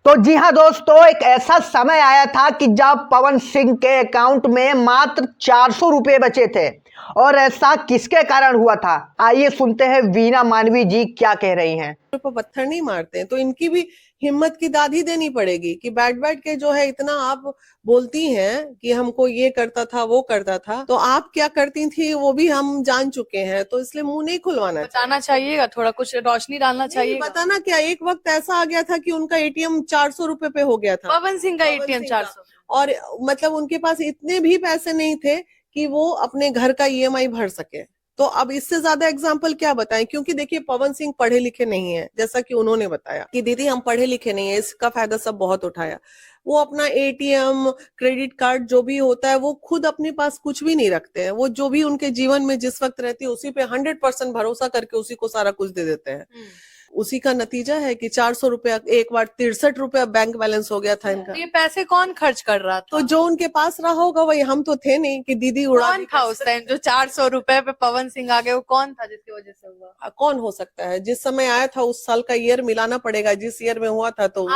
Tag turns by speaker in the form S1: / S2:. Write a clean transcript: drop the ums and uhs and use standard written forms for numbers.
S1: तो जी हाँ दोस्तों, एक ऐसा समय आया था कि जब पवन सिंह के अकाउंट में मात्र 400 रुपए बचे थे। और ऐसा किसके कारण हुआ था, आइए सुनते हैं वीना मानवी जी क्या कह रही हैं।
S2: पर पत्थर नहीं मारते हैं, तो इनकी भी हिम्मत की दाद ही देनी पड़ेगी कि बैठ बैठ के जो है इतना आप बोलती हैं कि हमको ये करता था वो करता था, तो आप क्या करती थी वो भी हम जान चुके हैं, तो इसलिए मुंह नहीं खुलवाना
S3: बताना चाहिएगा, थोड़ा कुछ रोशनी डालना चाहिए।
S2: बताना क्या, एक वक्त ऐसा आ गया था कि उनका एटीएम 400 रुपए पे हो गया था,
S3: पवन सिंह का एटीएम 400,
S2: और मतलब उनके पास इतने भी पैसे नहीं थे कि वो अपने घर का ईएमआई भर सके। तो अब इससे ज्यादा एग्जाम्पल क्या बताएं, क्योंकि देखिए पवन सिंह पढ़े लिखे नहीं है, जैसा कि उन्होंने बताया कि दीदी हम पढ़े लिखे नहीं है, इसका फायदा सब बहुत उठाया। वो अपना एटीएम, क्रेडिट कार्ड जो भी होता है वो खुद अपने पास कुछ भी नहीं रखते हैं, वो जो भी उनके जीवन में जिस वक्त रहती है उसी पे 100% भरोसा करके उसी को सारा कुछ दे देते हैं। उसी का नतीजा है कि 400 रुपया, एक बार 63 रुपया बैंक बैलेंस हो गया था इनका।
S3: ये पैसे कौन खर्च कर रहा था?
S2: तो जो उनके पास रहा होगा वही, हम तो थे नहीं कि दीदी उड़ा
S3: कौन था उस टाइम जो 400 रुपए पे पवन सिंह आ गए? वो कौन था जिसकी वजह से हुआ?
S2: कौन हो सकता है? जिस समय आया था उस साल का ईयर मिलाना पड़ेगा जिस ईयर में हुआ था, तो